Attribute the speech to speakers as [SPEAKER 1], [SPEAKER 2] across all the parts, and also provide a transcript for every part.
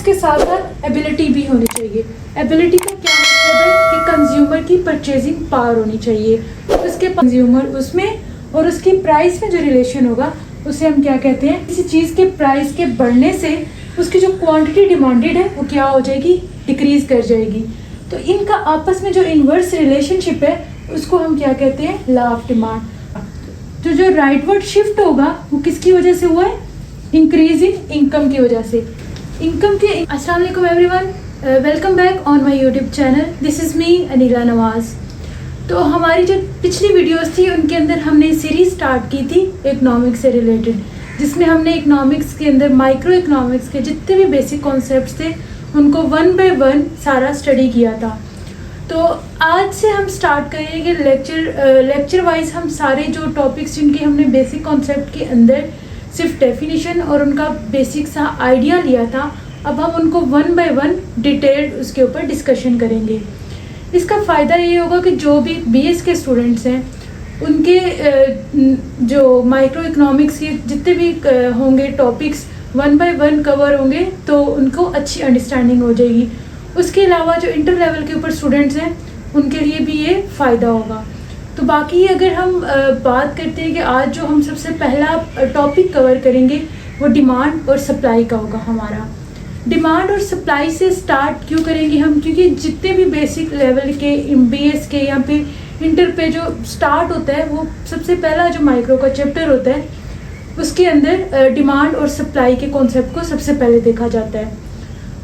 [SPEAKER 1] उसके साथ साथ एबिलिटी भी होनी चाहिए। एबिलिटी का क्या मतलब है कि कंज्यूमर की परचेजिंग पावर होनी चाहिए। उसके कंज्यूमर उसमें और उसकी प्राइस में जो रिलेशन होगा उसे हम क्या कहते हैं, किसी चीज़ के प्राइस के बढ़ने से उसकी जो क्वांटिटी डिमांडेड है वो क्या हो जाएगी, डिक्रीज कर जाएगी। तो इनका आपस में जो इन्वर्स रिलेशनशिप है उसको हम क्या कहते हैं, लॉ ऑफ डिमांड। तो जो राइटवर्ड शिफ्ट होगा वो किसकी वजह से हुआ है, इंक्रीज इन इनकम की वजह से। इनकम के अस्सलाम वालेकुम everyone, welcome back on my YouTube channel. This is me Aneela Nawaz. तो हमारी जो पिछली वीडियोस थी उनके अंदर हमने सीरीज स्टार्ट की थी इकोनॉमिक्स से रिलेटेड, जिसमें हमने इकोनॉमिक्स के अंदर माइक्रो इकोनॉमिक्स के जितने भी बेसिक कॉन्सेप्ट्स थे उनको वन बाय वन सारा स्टडी किया था। तो आज से हम स्टार्ट करेंगे लेक्चर वाइज हम सारे जो टॉपिक्स जिनके हमने बेसिक कॉन्सेप्ट के अंदर सिर्फ डेफिनेशन और उनका बेसिक सा आइडिया लिया था, अब हम उनको वन बाय वन डिटेल्ड उसके ऊपर डिस्कशन करेंगे। इसका फ़ायदा ये होगा कि जो भी बीएस के स्टूडेंट्स हैं उनके जो माइक्रो इकोनॉमिक्स के जितने भी होंगे topics one by one cover होंगे तो उनको अच्छी अंडरस्टैंडिंग हो जाएगी। उसके अलावा जो इंटर लेवल के ऊपर स्टूडेंट्स हैं उनके लिए भी ये फ़ायदा होगा। तो बाकी अगर हम बात करते हैं कि आज जो हम सबसे पहला टॉपिक कवर करेंगे वो डिमांड और सप्लाई का होगा हमारा। डिमांड और सप्लाई से स्टार्ट क्यों करेंगे हम, क्योंकि जितने भी बेसिक लेवल के बीएस के या फिर इंटर पे जो स्टार्ट होता है वो सबसे पहला जो माइक्रो का चैप्टर होता है उसके अंदर डिमांड और सप्लाई के कॉन्सेप्ट को सबसे पहले देखा जाता है।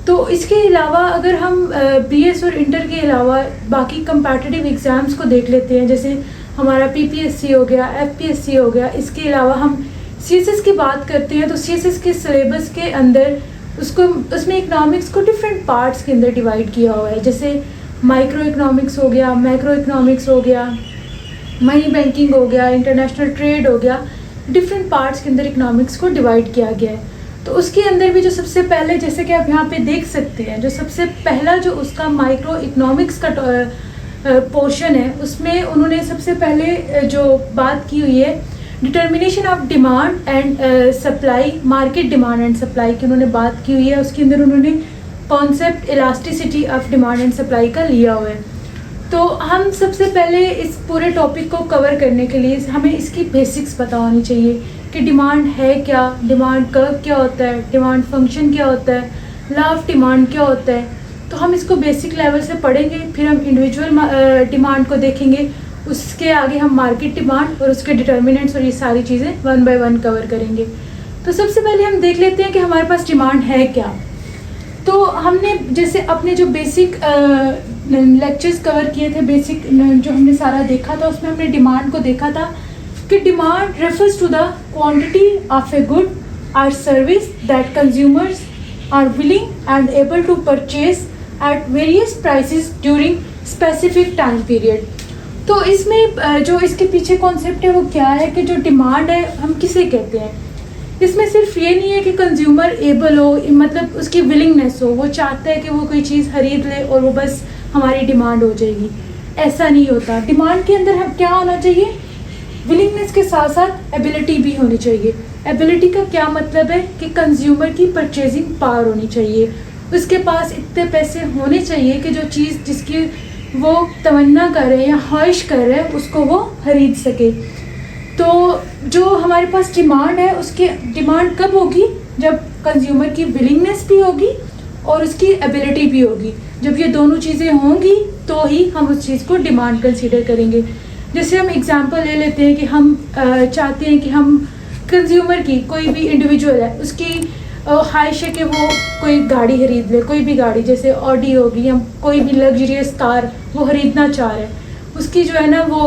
[SPEAKER 1] तो इसके अलावा अगर हम बीएस और इंटर के अलावा बाकी कंपैटिटिव एग्ज़ाम्स को देख लेते हैं, जैसे हमारा पीपीएससी हो गया, एफपीएससी हो गया, इसके अलावा हम सीएसएस की बात करते हैं तो सीएसएस के सिलेबस के अंदर उसमें इकोनॉमिक्स को डिफरेंट पार्ट्स के अंदर डिवाइड किया हुआ है। जैसे माइक्रो इकोनॉमिक्स हो गया, मैक्रो इकोनॉमिक्स हो गया, मनी बैंकिंग हो गया, इंटरनेशनल ट्रेड हो गया, डिफरेंट पार्ट्स के अंदर इकोनॉमिक्स को डिवाइड किया गया है। तो उसके अंदर भी जो सबसे पहले, जैसे कि आप यहाँ पे देख सकते हैं, जो सबसे पहला जो उसका माइक्रो इकोनॉमिक्स का पोर्शन है उसमें उन्होंने सबसे पहले जो बात की हुई है determination of demand and supply, market demand and supply की उन्होंने बात की हुई है। उसके अंदर उन्होंने concept elasticity of demand and supply का लिया हुआ है। तो हम सबसे पहले इस पूरे टॉपिक को कवर करने के लिए हमें इसकी बेसिक्स पता होनी चाहिए कि डिमांड है क्या, डिमांड कर्व क्या होता है, डिमांड फंक्शन क्या होता है, लॉ ऑफ डिमांड क्या होता है। तो हम इसको बेसिक लेवल से पढ़ेंगे, फिर हम इंडिविजुअल डिमांड को देखेंगे, उसके आगे हम मार्केट डिमांड और उसके डिटर्मिनेंट्स और ये सारी चीज़ें वन बाय वन कवर करेंगे। तो सबसे पहले हम देख लेते हैं कि हमारे पास डिमांड है क्या। तो हमने जैसे अपने जो बेसिक लेक्चर्स कवर किए थे, बेसिक जो हमने सारा देखा था उसमें हमने डिमांड को देखा था कि demand refers to the quantity of a good और service that consumers are willing and able to purchase at various prices during specific time period. तो इसमें जो इसके पीछे कॉन्सेप्ट है वो क्या है कि जो डिमांड है हम किसे कहते हैं। इसमें सिर्फ ये नहीं है कि कंज्यूमर एबल हो, मतलब उसकी विलिंगनेस हो, वो चाहता है कि वो कोई चीज़ खरीद ले और वो बस हमारी डिमांड हो जाएगी, ऐसा नहीं होता। डिमांड के अंदर हम क्या होना चाहिए, विलिंगनेस के साथ साथ एबिलिटी भी होनी चाहिए। एबिलिटी का क्या मतलब है कि कंज्यूमर की परचेजिंग पावर होनी चाहिए, उसके पास इतने पैसे होने चाहिए कि जो चीज़ जिसकी वो तमन्ना कर रहे हैं या ख्वाहिश कर रहे हैं उसको वो खरीद सके। तो जो हमारे पास डिमांड है उसकी डिमांड कब होगी, जब कंज्यूमर की विलिंगनेस भी होगी और उसकी एबिलिटी भी होगी। जब ये दोनों चीज़ें होंगी तो ही हम उस चीज़ को डिमांड कंसीडर करेंगे। जैसे हम एग्जांपल ले लेते हैं कि हम चाहते हैं कि हम कंज्यूमर की कोई भी इंडिविजुअल है उसकी ख्वाहिश है कि वो कोई गाड़ी खरीद ले, कोई भी गाड़ी जैसे ऑडी होगी या कोई भी लग्जरियस कार वो खरीदना चाह रहा है, उसकी जो है ना वो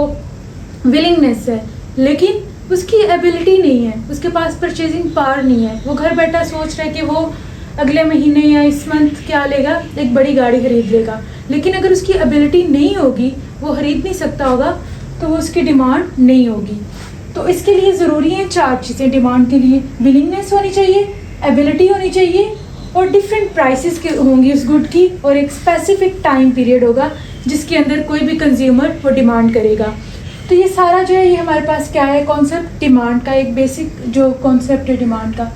[SPEAKER 1] विलिंगनेस है लेकिन उसकी एबिलिटी नहीं है, उसके पास परचेजिंग पावर नहीं है। वो घर बैठा सोच रहा है कि वो अगले महीने या इस मंथ क्या लेगा, एक बड़ी गाड़ी खरीद लेगा, लेकिन अगर उसकी एबिलिटी नहीं होगी, वो खरीद नहीं सकता होगा, तो वो उसकी डिमांड नहीं होगी। तो इसके लिए ज़रूरी है चार चीज़ें डिमांड के लिए, विलिंगनेस होनी चाहिए, एबिलिटी होनी चाहिए और डिफरेंट प्राइसेस के होंगी उस गुड की, और एक स्पेसिफिक टाइम पीरियड होगा जिसके अंदर कोई भी कंज्यूमर वो डिमांड करेगा। तो ये सारा जो है ये हमारे पास क्या है, कॉन्सेप्ट डिमांड का, एक बेसिक जो कॉन्सेप्ट है डिमांड का।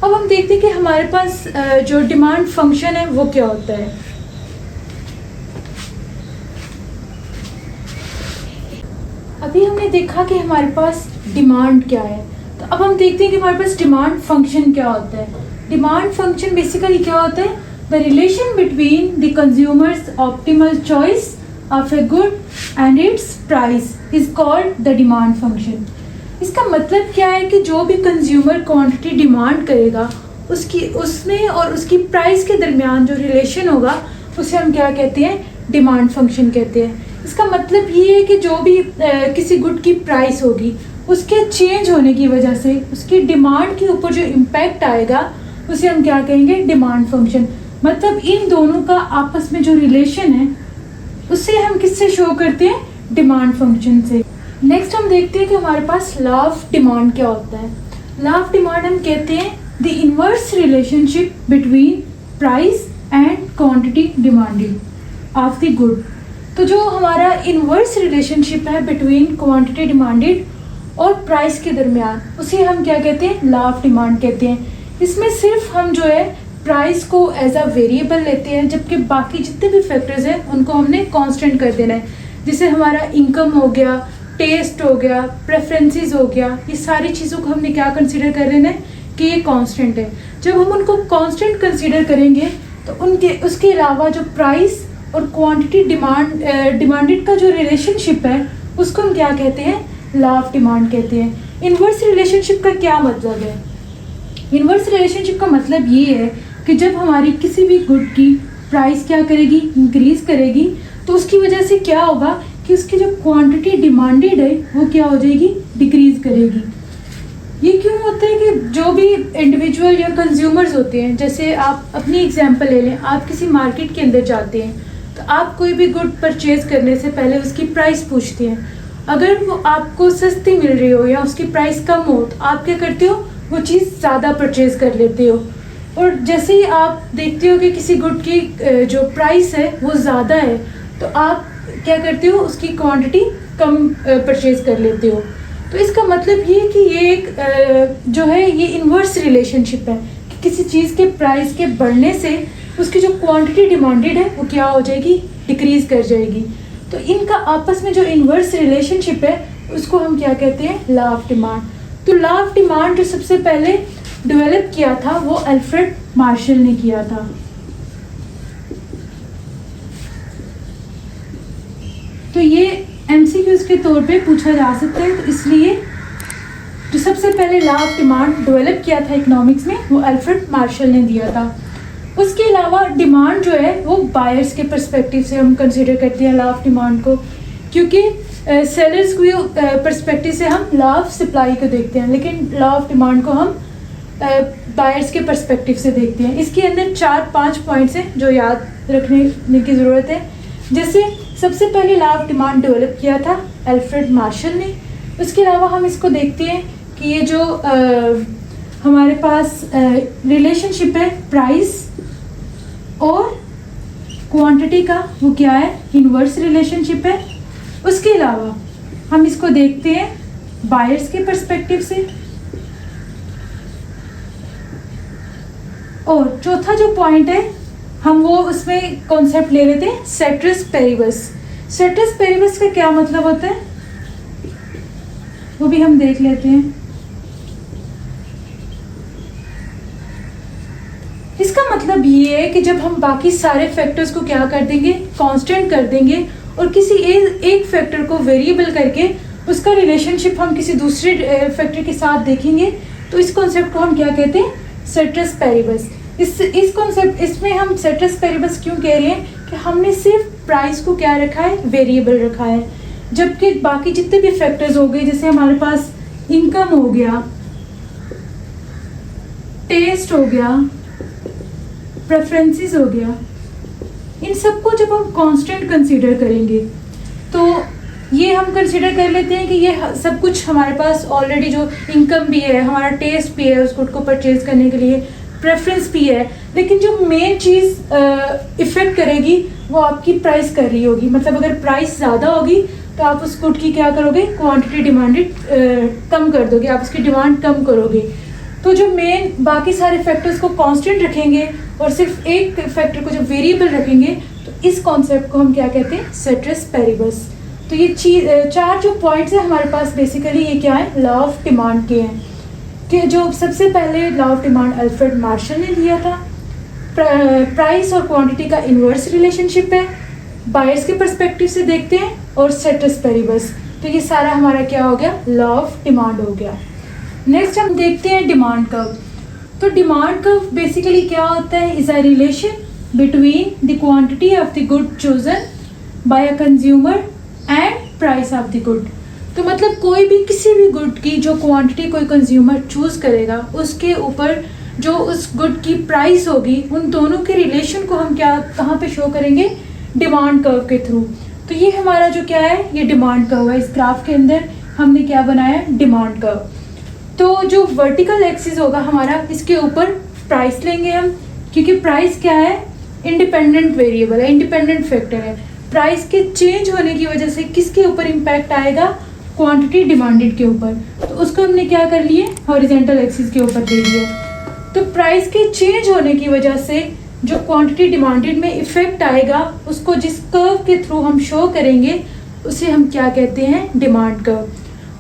[SPEAKER 1] अब हम देखते हैं कि हमारे पास जो डिमांड फंक्शन है वो क्या होता है। अभी हमने देखा कि हमारे पास डिमांड क्या है, तो अब हम देखते हैं कि हमारे पास डिमांड फंक्शन क्या होता है। डिमांड फंक्शन बेसिकली क्या होता है? The relation between the consumers optimal choice of a good and it's price is called the demand function. इसका मतलब क्या है कि जो भी कंज्यूमर क्वांटिटी डिमांड करेगा उसकी उसमें और उसकी प्राइस के दरमियान जो रिलेशन होगा उसे हम क्या कहते हैं? डिमांड फंक्शन कहते हैं। इसका मतलब ये है कि जो भी किसी गुड की प्राइस होगी उसके चेंज होने की वजह से उसकी डिमांड के ऊपर जो इम्पैक्ट आएगा उसे हम क्या कहेंगे? Demand function. मतलब इन दोनों का आपस में जो रिलेशन है उसे हम किससे शो करते हैं? डिमांड फंक्शन से। नेक्स्ट हम देखते हैं कि हमारे पास लॉ ऑफ डिमांड क्या होता है। लॉ ऑफ डिमांड हम कहते हैं the inverse relationship between price and quantity demanded of the good. तो जो हमारा इनवर्स रिलेशनशिप है बिटवीन क्वांटिटी डिमांडेड और प्राइस के दरमियान उसे हम क्या कहते हैं? लॉ ऑफ डिमांड कहते हैं। इसमें सिर्फ हम जो है प्राइस को एज अ वेरिएबल लेते हैं, जबकि बाकी जितने भी फैक्टर्स हैं उनको हमने कांस्टेंट कर देना है। जैसे हमारा इनकम हो गया, टेस्ट हो गया, प्रेफरेंसेस हो गया, ये सारी चीज़ों को हमने क्या कंसीडर कर लेना है कि ये कांस्टेंट है। जब हम उनको कांस्टेंट कंसीडर करेंगे तो उनके उसके अलावा जो प्राइस और क्वांटिटी डिमांडेड का जो रिलेशनशिप है उसको हम क्या कहते हैं? लॉ ऑफ डिमांड कहते हैं। इनवर्स रिलेशनशिप का क्या मतलब है? इनवर्स रिलेशनशिप का मतलब ये है कि जब हमारी किसी भी गुड की प्राइस क्या करेगी? इंक्रीज करेगी, तो उसकी वजह से क्या होगा कि उसकी जो क्वांटिटी डिमांडेड है वो क्या हो जाएगी? डिक्रीज करेगी। ये क्यों होता है कि जो भी इंडिविजुअल या कंज्यूमर्स होते हैं, जैसे आप अपनी एग्जांपल ले लें, आप किसी मार्केट के अंदर जाते हैं तो आप कोई भी गुड परचेज करने से पहले उसकी प्राइस पूछते हैं। अगर वो आपको सस्ती मिल रही हो या उसकी प्राइस कम हो तो आप क्या करते हो? वो चीज़ ज़्यादा परचेज कर लेते हो। और जैसे ही आप देखते हो कि किसी गुड की जो प्राइस है वो ज़्यादा है तो आप क्या करते हो? उसकी क्वांटिटी कम परचेज कर लेते हो। तो इसका मतलब ये कि ये एक जो है ये इन्वर्स रिलेशनशिप है कि किसी चीज़ के प्राइस के बढ़ने से उसकी जो क्वांटिटी डिमांडेड है वो क्या हो जाएगी? डिक्रीज कर जाएगी। तो इनका आपस में जो इन्वर्स रिलेशनशिप है उसको हम क्या कहते हैं? Law of demand. तो लॉ ऑफ डिमांड जो सबसे पहले डेवलप किया था वो अल्फ्रेड मार्शल ने किया था। तो ये एमसीक्यूज के तौर पे पूछा जा सकता है, तो इसलिए जो सबसे पहले लॉ ऑफ डिमांड डेवलप किया था इकोनॉमिक्स में वो अल्फ्रेड मार्शल ने दिया था। उसके अलावा डिमांड जो है वो बायर्स के पर्सपेक्टिव से हम कंसीडर करते हैं लॉ ऑफ डिमांड को, क्योंकि सेलर्स को पर्सपेक्टिव से हम लॉ ऑफ सप्लाई को देखते हैं, लेकिन लॉ ऑफ डिमांड को हम बायर्स के पर्सपेक्टिव से देखते हैं। इसके अंदर 4-5 पॉइंट्स हैं जो याद रखने की ज़रूरत है। जैसे सबसे पहले लॉ ऑफ डिमांड डेवलप किया था अल्फ्रेड मार्शल ने। उसके अलावा हम इसको देखते हैं कि ये जो हमारे पास रिलेशनशिप है प्राइस और क्वांटिटी का वो क्या है? इनवर्स रिलेशनशिप है। उसके अलावा हम इसको देखते हैं बायर्स के पर्सपेक्टिव से। और चौथा जो पॉइंट है हम वो उसमें कॉन्सेप्ट ले लेते हैं सेट्रस पेरिबस। सेट्रस पेरिबस का क्या मतलब होता है वो भी हम देख लेते हैं। इसका मतलब ये है कि जब हम बाकी सारे फैक्टर्स को क्या कर देंगे? कांस्टेंट कर देंगे और किसी एक फैक्टर को वेरिएबल करके उसका रिलेशनशिप हम किसी दूसरे फैक्टर के साथ देखेंगे, तो इस कॉन्सेप्ट को हम क्या कहते हैं? Citrus Paribas. इस कॉन्सेप्ट इसमें हम सेट्रस पेरिबस क्यों कह रहे हैं कि हमने सिर्फ प्राइस को क्या रखा है? वेरिएबल रखा है, जबकि बाकी जितने भी फैक्टर्स हो गए, जैसे हमारे पास इनकम हो गया, टेस्ट हो गया, प्रेफरेंसेस हो गया, इन सबको जब हम कांस्टेंट कंसीडर करेंगे तो ये हम कंसीडर कर लेते हैं कि ये सब कुछ हमारे पास ऑलरेडी जो इनकम भी है, हमारा टेस्ट भी है उस गुड को परचेज करने के लिए, प्रेफरेंस भी है, लेकिन जो मेन चीज़ इफ़ेक्ट करेगी वो आपकी प्राइस कर रही होगी। मतलब अगर प्राइस ज़्यादा होगी तो आप उस गुड की क्या करोगे? क्वांटिटी डिमांडेड कम कर दोगे, आप उसकी डिमांड कम करोगे। तो जो मेन बाकी सारे फैक्टर्स को कांस्टेंट रखेंगे और सिर्फ एक फैक्टर को जब वेरिएबल रखेंगे, तो इस कॉन्सेप्ट को हम क्या कहते हैं, सेट्रस पेरिबस। तो ये चार जो पॉइंट्स है हमारे पास बेसिकली ये क्या है, लॉ ऑफ डिमांड के हैं, कि जो सबसे पहले law of demand Alfred Marshall ने दिया था। प्राइस और क्वांटिटी का इन्वर्स रिलेशनशिप है, बायर्स के पर्सपेक्टिव से देखते हैं, और सेट्रस पेरिबस। तो ये सारा हमारा क्या हो गया, लॉ ऑफ डिमांड हो गया। नेक्स्ट हम देखते हैं डिमांड कर्व। तो डिमांड कर्व बेसिकली क्या होता है, is a relation between the quantity of the good chosen by a consumer and price of the good. तो मतलब कोई भी किसी भी गुड की जो क्वांटिटी कोई कंज्यूमर चूज करेगा, उसके ऊपर जो उस गुड की प्राइस होगी, उन दोनों के रिलेशन को हम क्या कहाँ पे शो करेंगे, डिमांड कर्व के थ्रू। तो ये हमारा जो क्या है, ये डिमांड कर्व है। इस ग्राफ के अंदर हमने क्या बनाया, डिमांड कर्व। तो जो वर्टिकल एक्सिस होगा हमारा, इसके ऊपर प्राइस लेंगे हम, क्योंकि प्राइस क्या है, इंडिपेंडेंट वेरिएबल है, इंडिपेंडेंट फैक्टर है। प्राइस के चेंज होने की वजह से किसके ऊपर इम्पैक्ट आएगा, क्वांटिटी डिमांडेड के ऊपर। तो उसको हमने क्या कर लिए, हॉरिजॉन्टल एक्सिस के ऊपर दे दिया। तो प्राइस के चेंज होने की वजह से जो क्वांटिटी डिमांडेड में इफेक्ट आएगा, उसको जिस कर्व के थ्रू हम शो करेंगे, उसे हम क्या कहते हैं, डिमांड कर्व।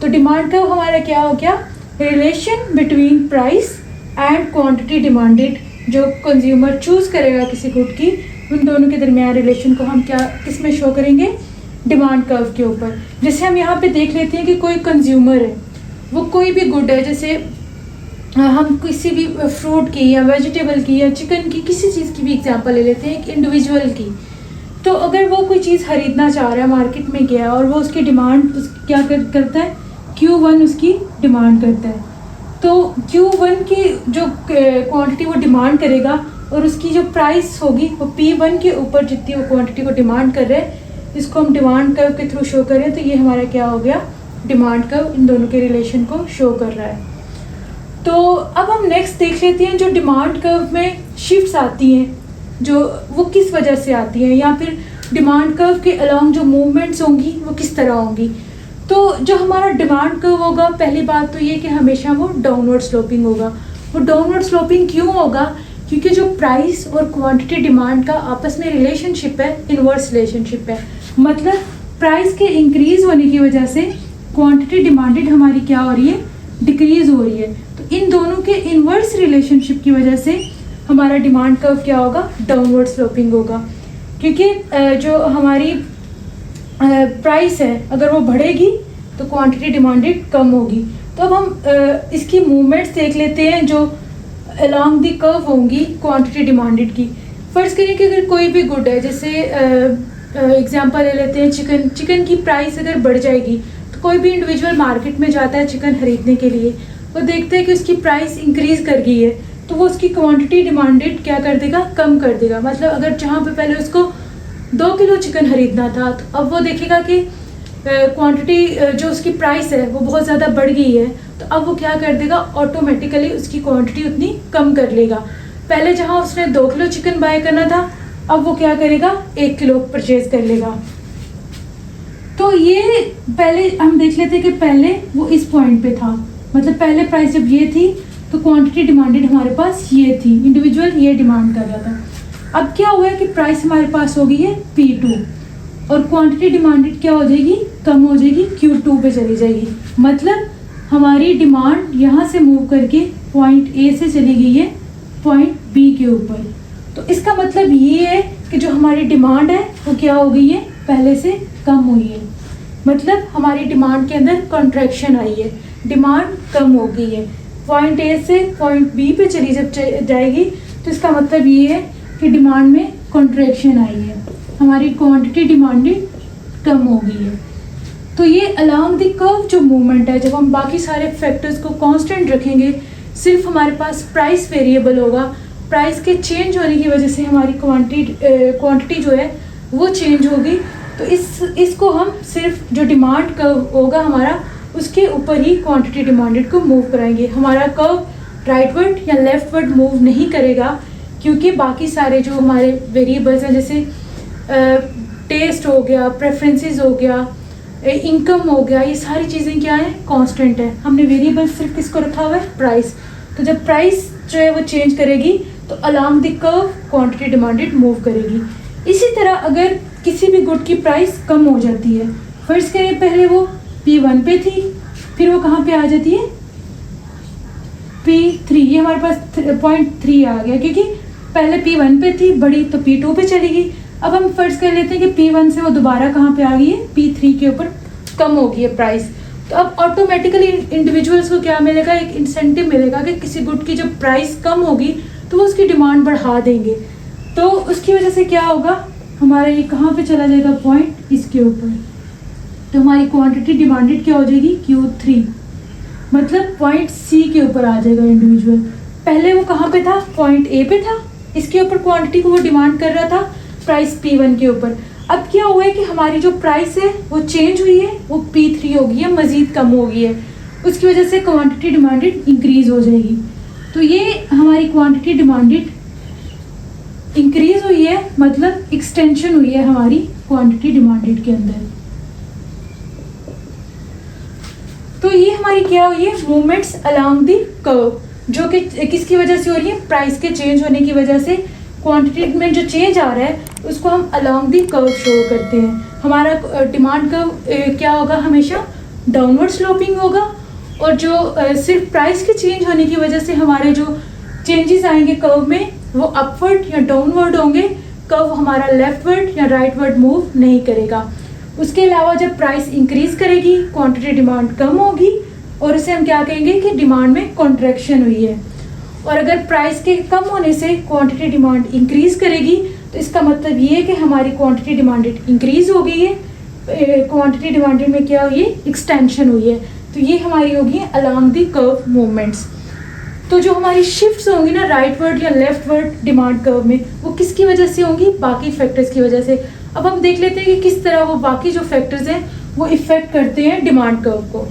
[SPEAKER 1] तो डिमांड कर्व हमारा क्या हो गया, relation between price and quantity demanded, जो कंज्यूमर चूज करेगा किसी गुड की, उन दोनों के दरमियान रिलेशन को हम क्या किस में शो करेंगे, डिमांड कर्व के ऊपर। जैसे हम यहाँ पे देख लेते हैं कि कोई कंज्यूमर है, वो कोई भी गुड है, जैसे हम किसी भी फ्रूट की या वेजिटेबल की या चिकन की किसी चीज़ की भी एग्जांपल ले लेते हैं, एक इंडिविजुअल की। तो अगर वो कोई चीज़ खरीदना चाह रहा है, मार्केट में गया और वो उसकी डिमांड क्या करता है, Q1 उसकी डिमांड करता है। तो Q1 की जो क्वांटिटी वो डिमांड करेगा और उसकी जो प्राइस होगी वो P1 के ऊपर जितनी वो क्वांटिटी को डिमांड कर रहे हैं, इसको हम डिमांड कर्व के थ्रू शो करें। तो ये हमारा क्या हो गया, डिमांड कर्व इन दोनों के रिलेशन को शो कर रहा है। तो अब हम नेक्स्ट देख लेते हैं, जो डिमांड कर्व में शिफ्ट्स आती हैं, जो वो किस वजह से आती हैं, या फिर डिमांड कर्व के अलॉन्ग जो मूवमेंट्स होंगी वो किस तरह होंगी। तो जो हमारा डिमांड कर्व होगा, पहली बात तो ये कि हमेशा वो डाउनवर्ड स्लोपिंग होगा। वो डाउनवर्ड स्लोपिंग क्यों होगा, क्योंकि जो प्राइस और क्वांटिटी डिमांड का आपस में रिलेशनशिप है, इन्वर्स रिलेशनशिप है। मतलब प्राइस के इंक्रीज होने की वजह से क्वांटिटी डिमांडेड हमारी क्या हो रही है, डिक्रीज हो रही है। तो इन दोनों के इन्वर्स रिलेशनशिप की वजह से हमारा डिमांड कर्व क्या होगा, डाउनवर्ड स्लोपिंग होगा। क्योंकि जो हमारी प्राइस है, अगर वो बढ़ेगी तो क्वांटिटी डिमांडेड कम होगी। तो अब हम इसकी मूवमेंट्स देख लेते हैं जो अलोंग दी कर्व होंगी क्वांटिटी डिमांडेड की। फर्ज करें कि अगर कोई भी गुड है, जैसे एग्जांपल ले लेते हैं चिकन की प्राइस अगर बढ़ जाएगी, तो कोई भी इंडिविजुअल मार्केट में जाता है चिकन खरीदने के लिए, वो देखते हैं कि उसकी प्राइस इंक्रीज कर गई है, तो वो उसकी क्वांटिटी डिमांडेड क्या कर देगा, कम कर देगा। मतलब अगर जहाँ पे पहले उसको 2 किलो चिकन खरीदना था, तो अब वो देखेगा कि क्वांटिटी जो उसकी प्राइस है वो बहुत ज़्यादा बढ़ गई है, तो अब वो क्या कर देगा, ऑटोमेटिकली उसकी क्वांटिटी उतनी कम कर लेगा। पहले जहाँ उसने 2 किलो चिकन बाय करना था, अब वो क्या करेगा, 1 किलो परचेज कर लेगा। तो ये पहले हम देख लेते हैं कि पहले वो इस पॉइंट पे था, मतलब पहले प्राइस जब ये थी तो क्वांटिटी डिमांडेड हमारे पास ये थी, इंडिविजुअल ये डिमांड कर रहा था। अब क्या हुआ है कि प्राइस हमारे पास हो गई है P2 और क्वांटिटी डिमांडेड क्या हो जाएगी, कम हो जाएगी, Q2 पे चली जाएगी। मतलब हमारी डिमांड यहाँ से मूव करके पॉइंट A से चली गई है पॉइंट B के ऊपर। तो इसका मतलब ये है कि जो हमारी डिमांड है वो क्या हो गई है, पहले से कम हुई है। मतलब हमारी डिमांड के अंदर कॉन्ट्रैक्शन आई है, डिमांड कम हो गई है। पॉइंट A से पॉइंट B पे चली जब जाएगी, तो इसका मतलब ये है कि डिमांड में कॉन्ट्रैक्शन आई है, हमारी क्वांटिटी डिमांडेड कम हो गई है। तो ये अलोंग द कर्व जो मूवमेंट है, जब हम बाकी सारे फैक्टर्स को कांस्टेंट रखेंगे, सिर्फ हमारे पास प्राइस वेरिएबल होगा, प्राइस के चेंज होने की वजह से हमारी क्वांटिटी जो है वो चेंज होगी। तो इसको हम सिर्फ जो डिमांड कर्व होगा हमारा, उसके ऊपर ही क्वांटिटी डिमांडेड को मूव कराएंगे। हमारा कर्व राइटवर्ड या लेफ्टवर्ड मूव नहीं करेगा, क्योंकि बाकी सारे जो हमारे वेरिएबल्स हैं, जैसे टेस्ट हो गया, प्रेफरेंसेस हो गया, इनकम हो गया, ये सारी चीज़ें क्या है, कांस्टेंट है। हमने वेरिएबल सिर्फ किसको रखा हुआ है, प्राइस। तो जब प्राइस जो है वो चेंज करेगी तो along the curve quantity demanded move करेगी। इसी तरह अगर किसी भी गुड की प्राइस कम हो जाती है, फर्स्ट करें पहले वो P1 पे थी, फिर वो कहाँ पे आ जाती है P3, ये हमारे पास पॉइंट 3 आ गया क्योंकि पहले P1 पे थी बड़ी तो P2 पे चली गई। अब हम फर्स्ट कर लेते हैं कि P1 से वो दोबारा कहाँ पे आ गई है, P3 के ऊपर कम हो गई है प्राइस। तो अब ऑटोमेटिकली इंडिविजुअल्स को क्या मिलेगा, एक इंसेंटिव मिलेगा कि किसी गुड की जब प्राइस कम होगी तो वो उसकी डिमांड बढ़ा देंगे। तो उसकी वजह से क्या होगा, हमारा ये कहाँ पे चला जाएगा पॉइंट, इसके ऊपर। तो हमारी क्वांटिटी डिमांडेड क्या हो जाएगी Q3, मतलब पॉइंट C के ऊपर आ जाएगा इंडिविजुअल। पहले वो कहाँ पे था, पॉइंट A पे था, इसके ऊपर क्वांटिटी को वो डिमांड कर रहा था प्राइस P1 के ऊपर। अब क्या हुआ है कि हमारी जो प्राइस है वो चेंज हुई है, वो P3 हो गई है, मज़ीद कम हो गई है। उसकी वजह से क्वांटिटी डिमांडेड इंक्रीज़ हो जाएगी। तो ये हमारी क्वांटिटी डिमांडेड इंक्रीज़ हुई है, मतलब एक्सटेंशन हुई है हमारी क्वांटिटी डिमांडेड के अंदर। तो ये हमारी क्या हुई है, मूवमेंट्स अलोंग द कर्व, जो कि किसकी वजह से हो रही है, प्राइस के चेंज होने की वजह से क्वांटिटी में जो चेंज आ रहा है उसको हम अलोंग द कर्व शो करते हैं। हमारा डिमांड कर्व क्या होगा, हमेशा डाउनवर्ड स्लोपिंग होगा, और जो सिर्फ प्राइस के चेंज होने की वजह से हमारे जो चेंजेस आएंगे कर्व में वो अपवर्ड या डाउनवर्ड होंगे। कर्व हमारा लेफ्टवर्ड या राइटवर्ड मूव नहीं करेगा। उसके अलावा जब प्राइस इंक्रीज करेगी क्वांटिटी डिमांड कम होगी, और इसे हम क्या कहेंगे कि डिमांड में कॉन्ट्रैक्शन हुई है। और अगर प्राइस के कम होने से क्वांटिटी डिमांड इंक्रीज करेगी तो इसका मतलब ये है कि हमारी क्वांटिटी डिमांडेड इंक्रीज हो गई है, क्वांटिटी डिमांडेड में क्या हुई है, एक्सटेंशन हुई है। तो ये हमारी होगी अलोंग द कर्व मूवमेंट्स। तो जो हमारी शिफ्ट्स होंगी ना राइटवर्ड या लेफ्टवर्ड डिमांड कर्व में, वो किसकी वजह से होंगी, बाकी फैक्टर्स की वजह से। अब हम देख लेते हैं कि किस तरह वो बाकी जो फैक्टर्स हैं वो इफेक्ट करते हैं डिमांड कर्व को।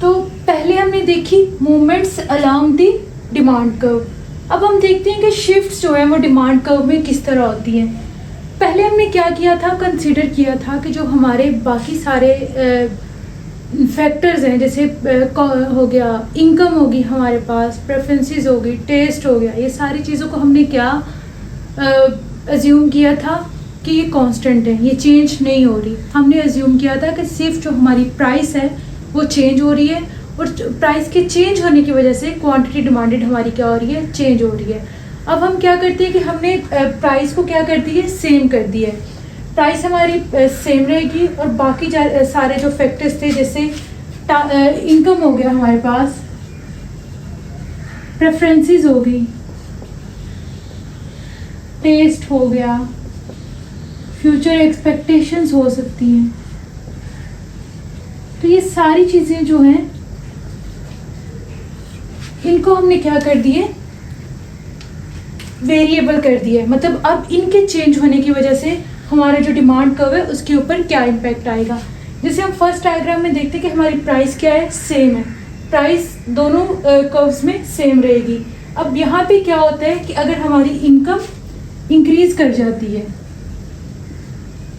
[SPEAKER 1] तो पहले हमने देखी movements along the demand curve. अब हम देखते हैं कि शिफ्ट्स जो है वो डिमांड कर्व में किस तरह होती हैं। पहले हमने क्या किया था, कंसीडर किया था कि जो हमारे बाकी सारे फैक्टर्स हैं, जैसे हो गया इनकम होगी हमारे पास, प्रेफरेंसेस होगी, टेस्ट हो गया, ये सारी चीज़ों को हमने क्या अज्यूम किया था कि ये कांस्टेंट है, ये चेंज नहीं हो रही। हमने अज्यूम किया था कि सिर्फ जो हमारी प्राइस है वो चेंज हो रही है, और प्राइस के चेंज होने की वजह से क्वांटिटी डिमांडेड हमारी क्या हो रही है, चेंज हो रही है। अब हम क्या करते हैं कि हमने प्राइस को क्या कर दी है, सेम कर दी है। प्राइस हमारी सेम रहेगी, और बाकी सारे जो फैक्टर्स थे, जैसे इनकम हो गया हमारे पास, प्रेफरेंसेस हो गई, टेस्ट हो गया, फ्यूचर एक्सपेक्टेशंस हो सकती हैं। तो ये सारी चीज़ें जो हैं इनको हमने क्या कर दिए, वेरिएबल कर दिए। मतलब अब इनके चेंज होने की वजह से हमारा जो डिमांड कर्व है उसके ऊपर क्या इम्पैक्ट आएगा। जैसे हम फर्स्ट डायग्राम में देखते हैं कि हमारी प्राइस क्या है, सेम है, प्राइस दोनों कर्व्स में सेम रहेगी। अब यहाँ पे क्या होता है कि अगर हमारी इनकम इंक्रीज कर जाती है,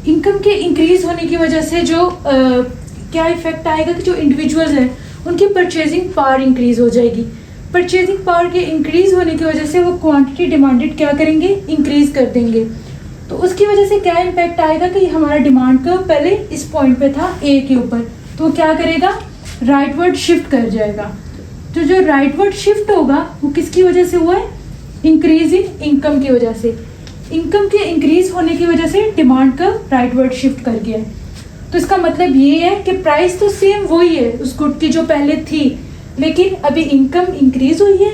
[SPEAKER 1] इनकम के इंक्रीज होने की वजह से जो क्या इफेक्ट आएगा कि जो इंडिविजुअल्स हैं उनकी परचेजिंग पावर इंक्रीज हो जाएगी। परचेजिंग पावर के इंक्रीज होने की वजह से वो क्वांटिटी डिमांडेड क्या करेंगे, इंक्रीज कर देंगे। तो उसकी वजह से क्या इम्पैक्ट आएगा कि हमारा डिमांड कर्व पहले इस पॉइंट पे था ए के ऊपर, तो क्या करेगा, राइटवर्ड शिफ्ट कर जाएगा। तो जो राइटवर्ड शिफ्ट होगा वो किसकी वजह से हुआ है, इंक्रीज इन इनकम की वजह से। इनकम के इंक्रीज होने की वजह से डिमांड कर्व राइटवर्ड शिफ्ट कर गया है। तो इसका मतलब ये है कि प्राइस तो सेम वही है उस गुड की जो पहले थी, लेकिन अभी इनकम इंक्रीज हुई है,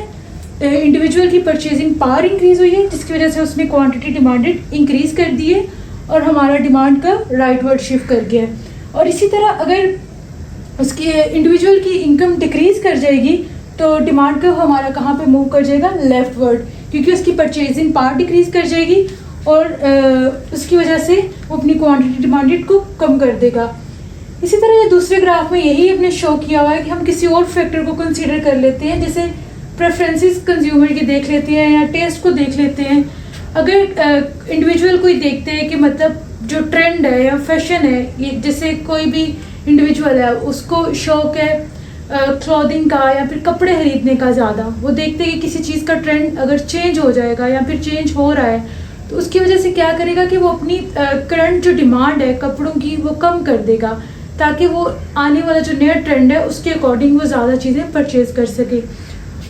[SPEAKER 1] इंडिविजुअल की परचेजिंग पावर इंक्रीज हुई है, जिसकी वजह से उसने क्वांटिटी डिमांडेड इंक्रीज कर दी है, और हमारा डिमांड का राइटवर्ड शिफ्ट कर गया है। और इसी तरह अगर उसकी इंडिविजुअल की इनकम डिक्रीज कर जाएगी तो डिमांड का हमारा कहाँ पे मूव कर जाएगा, लेफ्टवर्ड, क्योंकि उसकी परचेजिंग पावर डिक्रीज कर जाएगी, और उसकी वजह से वो अपनी क्वांटिटी डिमांडेड को कम कर देगा। इसी तरह ये दूसरे ग्राफ में यही हमने शो किया हुआ है कि हम किसी और फैक्टर को कंसीडर कर लेते हैं, जैसे प्रेफरेंसेस कंज्यूमर की देख लेते हैं या टेस्ट को देख लेते हैं। अगर इंडिविजुअल कोई देखते हैं कि मतलब जो ट्रेंड है या फैशन है, ये जैसे कोई भी इंडिविजुअल है उसको शौक है क्लॉथिंग का या फिर कपड़े खरीदने का ज़्यादा। वो देखते हैं कि किसी चीज़ का ट्रेंड अगर चेंज हो जाएगा या फिर चेंज हो रहा है तो उसकी वजह से क्या करेगा कि वो अपनी करंट जो डिमांड है कपड़ों की वो कम कर देगा, ताकि वो आने वाला जो नया ट्रेंड है उसके अकॉर्डिंग वो ज़्यादा चीज़ें परचेज कर सके।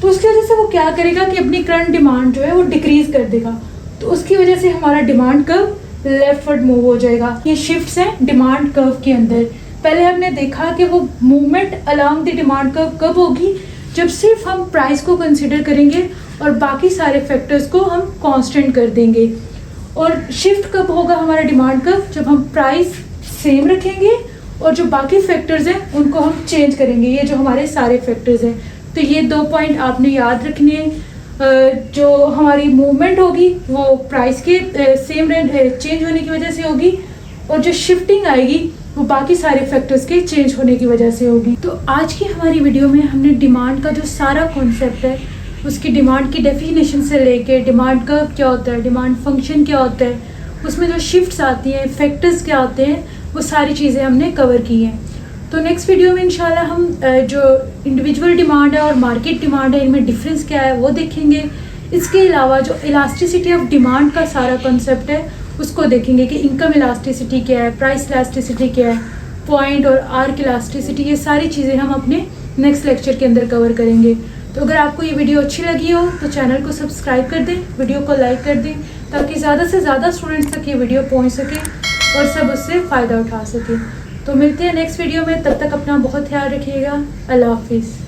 [SPEAKER 1] तो उसकी वजह से वो क्या करेगा कि अपनी करंट डिमांड जो है वो डिक्रीज़ कर देगा। तो उसकी वजह से हमारा डिमांड कर्व लेफ्टवर्ड मूव हो जाएगा। ये शिफ्ट्स हैं डिमांड कर्व के अंदर। पहले हमने देखा कि वो movement along the demand curve कब होगी, जब सिर्फ हम प्राइस को कंसिडर करेंगे और बाकी सारे फैक्टर्स को हम कांस्टेंट कर देंगे। और शिफ्ट कब होगा हमारा डिमांड कर्व, जब हम प्राइस सेम रखेंगे और जो बाकी फैक्टर्स हैं उनको हम चेंज करेंगे। ये जो हमारे सारे फैक्टर्स हैं, तो ये 2 पॉइंट आपने याद रखने हैं। जो हमारी मूवमेंट होगी वो प्राइस के सेम चेंज होने की वजह से होगी, और जो शिफ्टिंग आएगी वो बाकी सारे फैक्टर्स के चेंज होने की वजह से होगी। तो आज की हमारी वीडियो में हमने डिमांड का जो सारा कॉन्सेप्ट है, उसकी डिमांड की डेफिनेशन से लेके डिमांड कर्व क्या होता है, डिमांड फंक्शन क्या होता है, उसमें जो शिफ्ट्स आती हैं, फैक्टर्स क्या होते हैं, वो सारी चीज़ें हमने कवर की हैं। तो नेक्स्ट वीडियो में इंशाल्लाह हम जो इंडिविजुअल डिमांड है और मार्केट डिमांड है, इनमें डिफरेंस क्या है वो देखेंगे। इसके अलावा जो इलास्टिसिटी ऑफ डिमांड का सारा कॉन्सेप्ट है उसको देखेंगे कि इनकम इलास्टिसिटी क्या है, प्राइस इलास्टिसिटी क्या है, पॉइंट और आर्क इलास्टिसिटी, ये सारी चीज़ें हम अपने नेक्स्ट लेक्चर के अंदर कवर करेंगे। तो अगर आपको ये वीडियो अच्छी लगी हो तो चैनल को सब्सक्राइब कर दें, वीडियो को लाइक कर दें, ताकि ज़्यादा से ज़्यादा स्टूडेंट्स तक ये वीडियो पहुंच सके और सब उससे फ़ायदा उठा सकें। तो मिलते हैं नेक्स्ट वीडियो में, तब तक अपना बहुत ख्याल रखिएगा। अल्लाह हाफिज़।